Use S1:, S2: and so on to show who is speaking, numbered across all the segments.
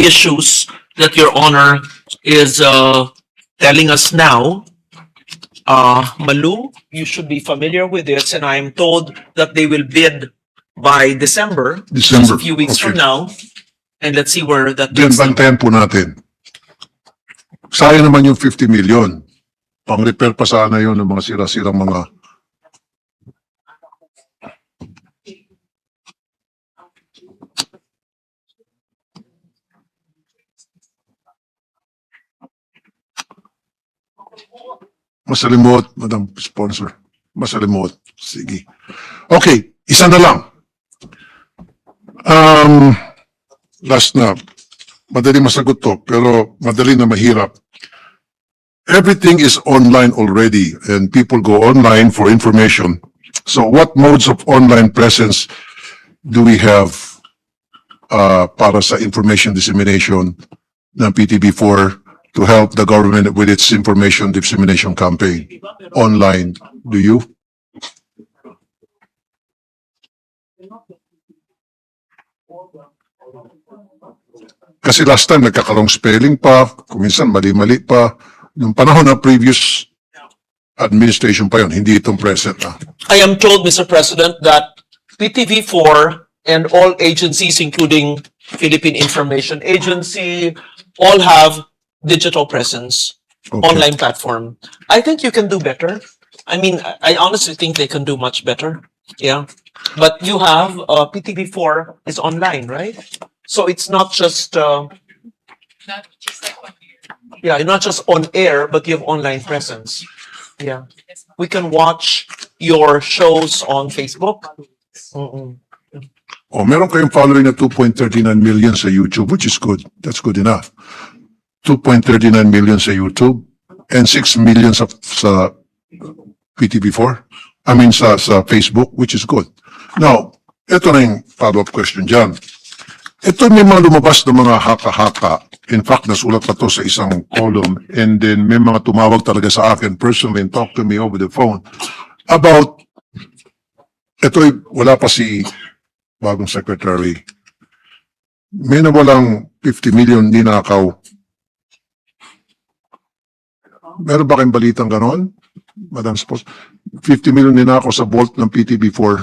S1: issues that Your Honor is telling us now, Malu, you should be familiar with this, and I am told that they will bid by December, just a few weeks from now, and let's see where that
S2: Then
S1: takes them.
S2: bantayan po natin. Sayang naman yung 50 million. Pang-repair pa sana yun ng mga sira-sirang mga... Masalimot, Madam Sponsor. Masalimot. Sige. Okay, isa na lang. Last na. Madali masagot to, pero madali na mahirap. Everything is online already and people go online for information. So what modes of online presence do we have para sa information dissemination ng PTB4 to help the government with its information dissemination campaign? Online, do you? Kasi last time nagkakarong spelling pa, kuminsan mali-mali pa. Yung panahon ng previous administration pa yun, hindi itong present.
S1: I am told, Mr. President, that PTV4 and all agencies, including Philippine Information Agency, all have digital presence,
S2: Okay.
S1: online platform. I think you can do better. I mean, I honestly think they can do much better. Yeah. But you have, PTV4 is online, right? So it's not just, yeah, not just on air, but you have online presence. Yeah. We can watch your shows on Facebook. Mm-mm.
S2: Oh, meron kayong following na 2.39 million sa YouTube, which is good. That's good enough. 2.39 million sa YouTube and 6 million sa PTB4. I mean sa Facebook, which is good. Now, ito na yung follow-up question dyan. Ito may mga lumabas na mga haka-haka. In fact, nasulat pa to sa isang column and then may mga tumawag talaga sa akin personally and talk to me over the phone about, ito wala pa si bagong secretary. May nawalang 50 million ninakaw. Meron ba kayong balitang ganon? Madam Spos, 50 million ninakaw sa vault ng PTB4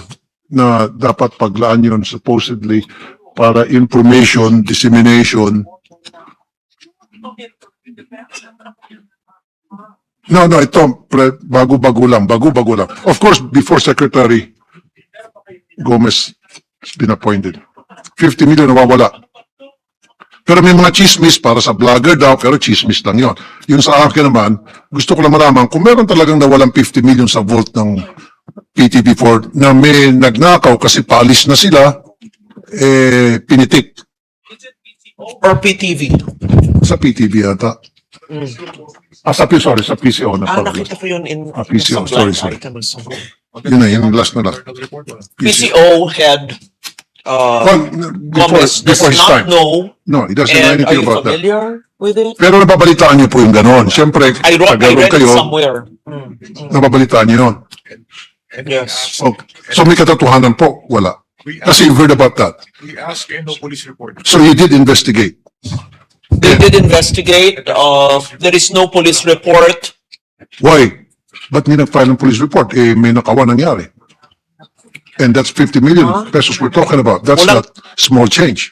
S2: na dapat paglaan yun supposedly para information dissemination. No, ito, bago-bago lang. Of course, before Secretary Gomez has been appointed. 50 million nawawala. Pero may mga chismis para sa vlogger daw, pero chismis lang yun. Yun sa akin naman, gusto ko lang malaman, kung meron talagang nawalang 50 million sa vault ng PTB4 na may nagnakaw kasi paalis na sila, pinitik.
S1: Or PTV.
S2: Sa PTV yata. Sa PCO na pala.
S1: Nakita ko yun in
S2: PCO,
S1: some
S2: sorry.
S1: item or something.
S2: Yun na, yung last na lang.
S1: PCO had Gomez does
S2: before his
S1: not
S2: time.
S1: know.
S2: No, he doesn't know
S1: And are
S2: anything
S1: you
S2: about that.
S1: familiar with it?
S2: Pero nababalitaan niyo po yung ganon. Siyempre,
S1: I read it
S2: kayo,
S1: somewhere.
S2: nababalitaan niyo yun.
S1: Yes.
S2: So may katotohanan po, wala. Kasi you've heard about that.
S3: We asked and no police report.
S2: So you did investigate.
S1: They did investigate. There is no police report.
S2: Why? Ba't hindi nag-file ng police report? May nakawa nangyari. And that's 50 million pesos we're talking about. That's
S1: Wala.
S2: not small change.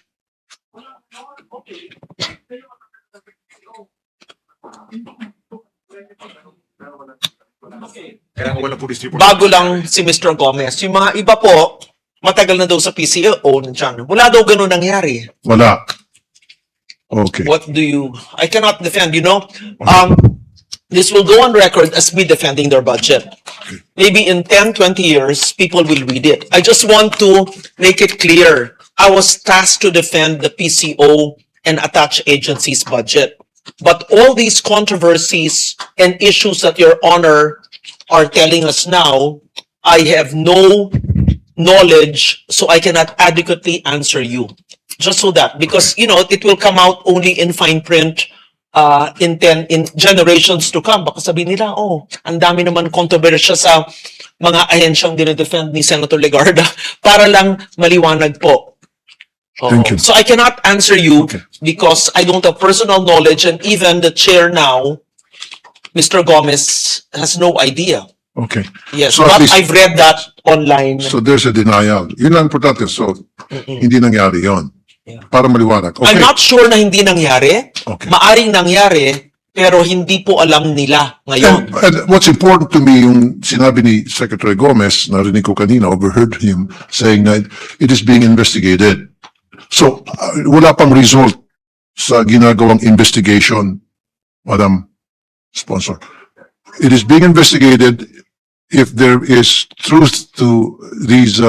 S3: Kaya nga walang police report.
S1: Bago lang si Mr. Gomez. Yung mga iba po, matagal na daw sa PCO nandiyan. Wala daw ganun nangyari.
S2: Wala. Okay.
S1: What do you... I cannot defend, you know? This will go on record as me defending their budget. Maybe in 10, 20 years, people will read it. I just want to make it clear. I was tasked to defend the PCO and attached agencies' budget. But all these controversies and issues that Your Honor are telling us now, I have no knowledge, so I cannot adequately answer you. Just so that, because, you know, it will come out only in fine print in generations to come. Baka sabihin nila, oh, ang dami naman kontrobersya sa mga ahensyang dinedefend ni Senator Legarda para lang maliwanag po.
S2: Thank you.
S1: So I cannot answer you
S2: Okay.
S1: because I don't have personal knowledge, and even the chair now, Mr. Gomez, has no idea.
S2: Okay.
S1: Yes,
S2: So at
S1: but
S2: least-
S1: I've read that online.
S2: So there's a denial. Yun lang importante. So, hindi nangyari yon.
S1: Yeah.
S2: Para maliwanag. Okay.
S1: I'm not sure na hindi nangyari.
S2: Okay.
S1: Maaring nangyari, pero hindi po alam nila ngayon.
S2: And what's important to me, yung sinabi ni Secretary Gomez, narinig ko kanina, overheard him saying that it is being investigated. So, wala pang result sa ginagawang investigation, Madam Sponsor. It is being investigated if there is truth to these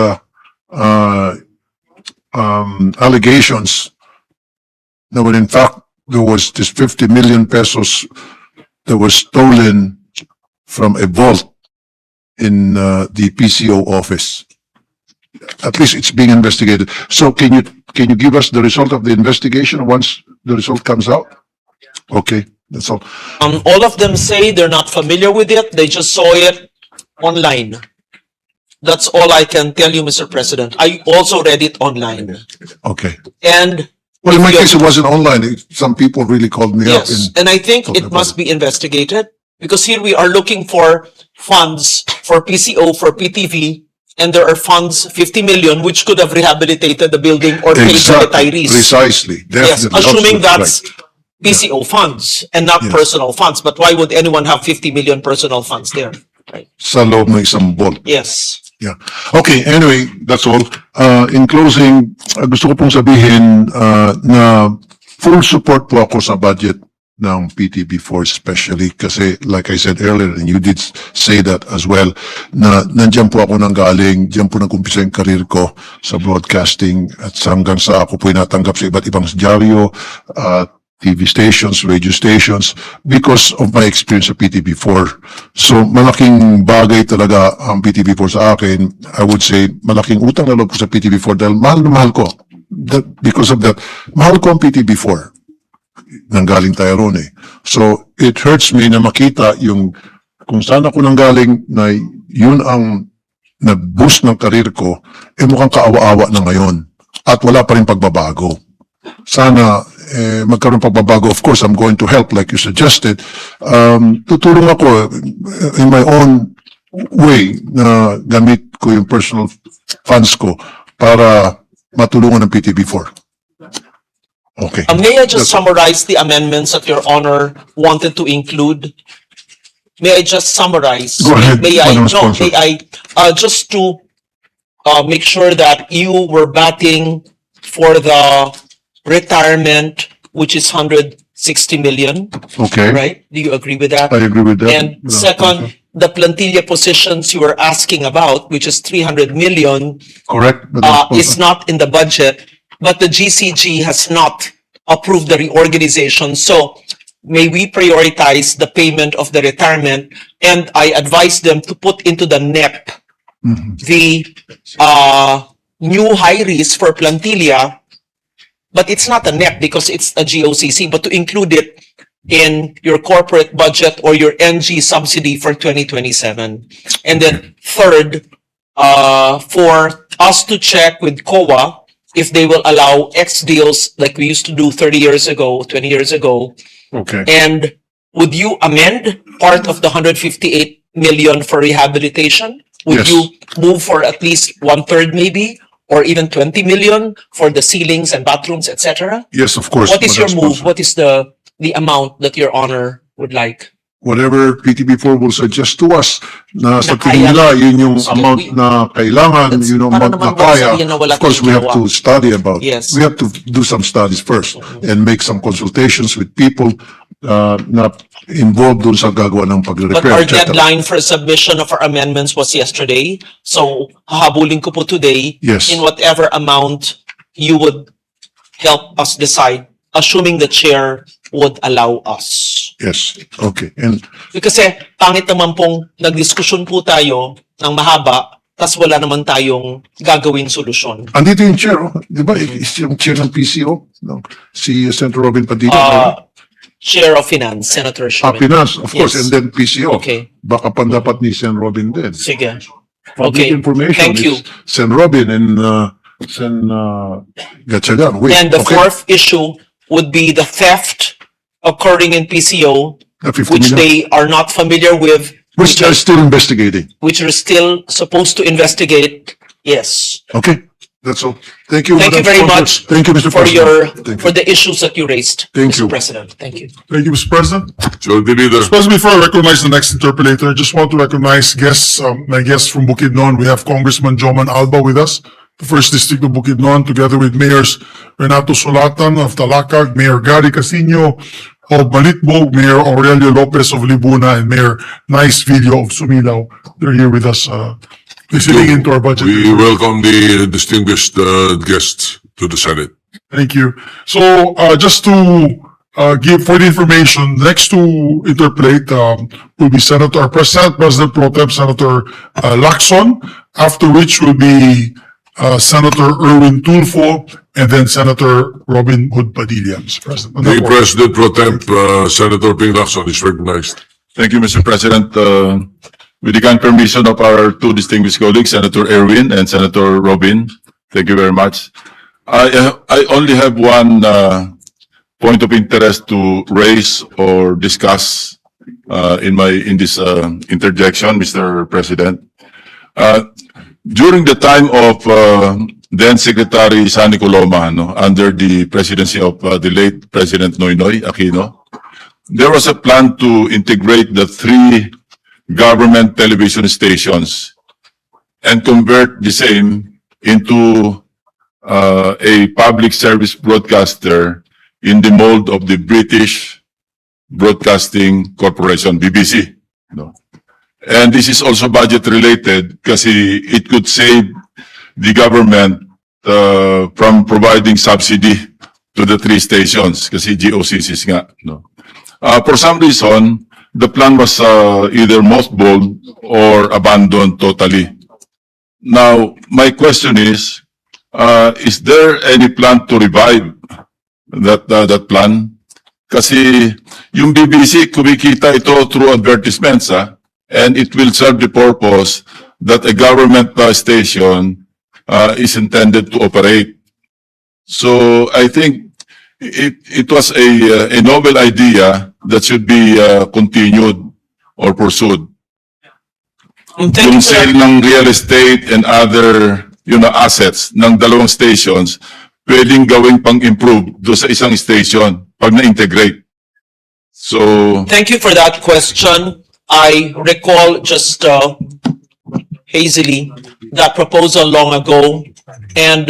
S2: allegations that when in fact there was this 50 million pesos that was stolen from a vault in the PCO office. At least it's being investigated. So can you give us the result of the investigation once the result comes out? Okay, that's all.
S1: All of them say they're not familiar with it. They just saw it online. That's all I can tell you, Mr. President. I also read it online.
S2: Okay.
S1: And
S2: Well, in my
S1: If
S2: case, it wasn't online. Some people really called me up.
S1: yes, and I think
S2: Talking
S1: it
S2: about
S1: must be investigated because here we are looking for funds for PCO, for PTV, and there are funds, 50 million, which could have rehabilitated the building or paid the
S2: Exactly,
S1: retirees.
S2: precisely,
S1: Yes,
S2: definitely.
S1: assuming
S2: Absolutely
S1: that's PCO funds and not
S2: Yes.
S1: personal funds. But why would anyone have 50 million personal funds there?
S2: right. Sa loob ng isang vault.
S1: Yes.
S2: Yeah. Okay, anyway, that's all. In closing, gusto ko pong sabihin na full support po ako sa budget ng PTB4 especially kasi like I said earlier, and you did say that as well, na nandyan po ako nanggaling, dyan po nag-umpisa yung karir ko sa broadcasting at hanggang sa ako po natanggap sa iba't ibang dyaryo, TV stations, radio stations, because of my experience sa PTB4. So, malaking bagay talaga ang PTB4 sa akin. I would say, malaking utang na loob ko sa PTB4 dahil mahal na mahal ko. Because of that, mahal ko ang PTB4. Nanggaling tayo ron eh. So, it hurts me na makita yung kung saan ako nanggaling na yun ang nag-boost ng karir ko, eh mukhang kaawa-awa na ngayon. At wala pa rin pagbabago. Sana magkaroon pagbabago. Of course, I'm going to help like you suggested. Tutulong ako in my own way na gamit ko yung personal funds ko para matulungan ng PTB4. Okay.
S1: May I just summarize the amendments that Your Honor wanted to include? May I just summarize?
S2: Go ahead,
S1: May I,
S2: Madam
S1: no,
S2: Sponsor.
S1: may I, just to make sure that you were batting for the retirement, which is 160 million,
S2: Okay.
S1: right? Do you agree with that?
S2: I agree with that.
S1: And second, the plantilla positions you were asking about, which is 300 million,
S2: Correct. Madam
S1: is
S2: Sponsor?
S1: not in the budget, but the GCG has not approved the reorganization. So may we prioritize the payment of the retirement? And I advise them to put into the NEP the new hires for plantilla, but it's not a NEP because it's a GOCC, but to include it in your corporate budget or your NG subsidy for 2027. And then third, for us to check with COA if they will allow X deals like we used to do 30 years ago, 20 years ago.
S2: Okay.
S1: And would you amend part of the 158 million for rehabilitation? Would
S2: Yes.
S1: you move for at least 1/3 maybe, or even 20 million for the ceilings and bathrooms, etc.?
S2: Yes, of course.
S1: What is your
S2: Madam
S1: move?
S2: Sponsor.
S1: What is the amount that Your Honor would like?
S2: Whatever PTB4 will suggest to us na sa
S1: Na
S2: tingin
S1: kaya.
S2: nila, yun yung
S1: Sige,
S2: amount
S1: we-
S2: na kailangan,
S1: That's
S2: yun yung
S1: para
S2: amount na
S1: naman wag
S2: kaya.
S1: sabihin na wala
S2: Of course, we have
S1: tayong
S2: to study about.
S1: Yes.
S2: We have to do some studies first and make some consultations with people na involved dun sa gagawa ng
S1: But
S2: pagre-repair,
S1: our
S2: etc.
S1: deadline for submission of our amendments was yesterday. So hahabulin ko po today
S2: Yes.
S1: in whatever amount you would help us decide, assuming the chair would allow us.
S2: Yes, okay. And
S1: Kasi pangit naman pong nagdiskusyon po tayo ng mahaba, tas wala naman tayong gagawing solusyon.
S2: andito yung chair, oh. Di ba? Yung chair ng PCO, no? Si Senator Robin Padilla.
S1: Chair of Finance, Senator Sherman.
S2: Finance, of course,
S1: Yes.
S2: and then PCO.
S1: Okay.
S2: Baka pandapat ni Sen Robin din.
S1: Sige.
S2: Public
S1: Okay.
S2: information
S1: Thank you.
S2: is Sen Robin and Sen, Gatchalian, wait.
S1: And the
S2: okay.
S1: fourth issue would be the theft occurring in PCO,
S2: 50
S1: which
S2: million,
S1: they are not familiar with,
S2: which they're still investigating.
S1: which are still supposed to investigate. Yes.
S2: Okay, that's all. Thank you.
S1: Thank you
S2: Madam
S1: very
S2: Sponsor.
S1: much
S2: Thank you, Mr.
S1: for
S2: President. Thank
S1: for
S2: you.
S1: the issues that you raised,
S2: Thank
S1: Mr.
S2: you.
S1: President. Thank you.
S3: Thank you, Mr. President.
S4: So the leader.
S3: First, before I recognize the next interpolator, I just want to recognize guests, my guests from Bukidnon. We have Congressman Joman Alba with us, the first district of Bukidnon, together with Mayors Renato Solatan of Talakayan, Mayor Gary Casino of Balitbog, Mayor Aurelio Lopez of Libuna, and Mayor Nice Video of Sumilao. They're here with us, listening into our budget.
S4: We welcome the distinguished guests to the Senate.
S3: Thank you. So, just to give for the information, next to interpolate will be Senator, President Pro Tem Senator Lacson, after which will be Senator Erwin Tulfo, and then Senator Robin Hood Padilla, Mr. President.
S4: The President Pro Temp, Senator Ping Lacson is recognized.
S5: Thank you, Mr. President. With the kind permission of our two distinguished colleagues, Senator Erwin and Senator Robin, thank you very much. I only have one point of interest to raise or discuss in this interjection, Mr. President. During the time of then Secretary Sani Coloma, under the presidency of the late President Noynoy Aquino, there was a plan to integrate the three government television stations and convert the same into a public service broadcaster in the mold of the British Broadcasting Corporation, BBC. And this is also budget related kasi it could save the government from providing subsidy to the three stations kasi GOCCs nga. For some reason, the plan was either mothballed or abandoned totally. Now, my question is there any plan to revive that plan? Kasi yung BBC, kumikita ito through advertisements, and it will serve the purpose that a government station is intended to operate. So I think it was a novel idea that should be continued or pursued.
S1: Thank
S5: Yung
S1: you for
S5: sale
S1: that.
S5: ng real estate and other assets ng dalawang stations, pwedeng gawing pang-improve do sa isang station pag na-integrate. So,
S1: Thank you for that question. I recall just hazily that proposal long ago, and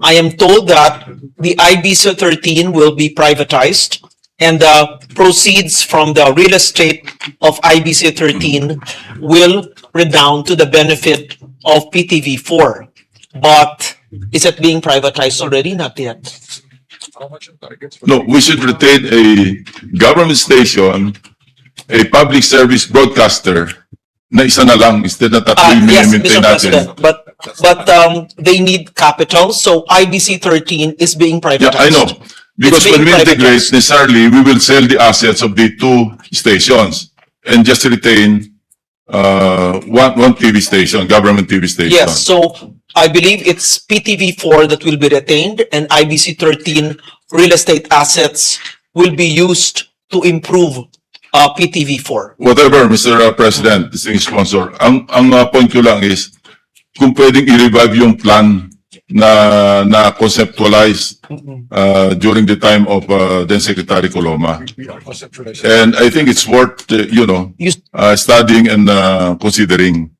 S1: I am told that the IBC 13 will be privatized, and the proceeds from the real estate of IBC 13 will redound to the benefit of PTV4. But is it being privatized already? Not yet.
S5: no, we should retain a government station, a public service broadcaster, na isa na lang instead na tatlo yung
S1: Yes,
S5: maintain
S1: Mr.
S5: natin.
S1: President, but they need capital, so IBC 13 is being
S5: Yeah,
S1: privatized.
S5: I know. Because
S1: It's
S5: when we
S1: being
S5: integrate,
S1: privatized.
S5: necessarily, we will sell the assets of the two stations and just retain one TV station, government TV station.
S1: Yes, so I believe it's PTV4 that will be retained, and IBC 13 real estate assets will be used to improve PTV4.
S5: Whatever, Mr. President, distinguished sponsor, ang point ko lang is, kung pwedeng i-revive yung plan na conceptualized during the time of then Secretary Coloma. And I think it's worth, studying and considering.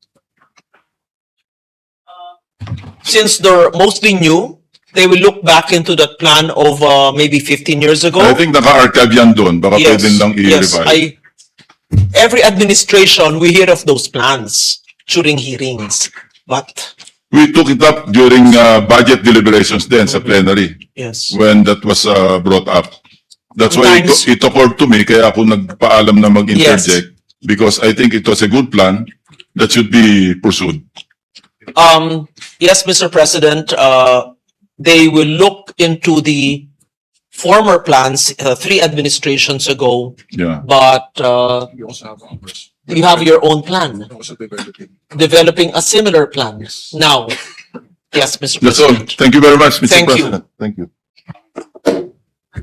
S1: Since they're mostly new, they will look back into that plan of maybe 15 years ago.
S5: I think naka-archive yan doon. Baka
S1: Yes,
S5: pwede lang
S1: yes,
S5: i-revive.
S1: every administration, we hear of those plans during hearings, but
S5: We took it up during budget deliberations then sa plenary
S1: yes.
S5: when that was brought up. That's why
S1: Sometimes-
S5: it occurred to me, kaya ako nagpaalam na mag-interject because I think it was a good plan that should be pursued.
S1: Yes, Mr. President, they will look into the former plans, 3 administrations ago,
S5: Yeah.
S1: but
S3: We also have ours.
S1: you have your own plan,
S3: Also developing.
S1: developing a similar plan now. Yes, Mr.
S5: That's all.
S1: President.
S5: Thank you very much, Mr.
S1: Thank you.
S5: President. Thank you.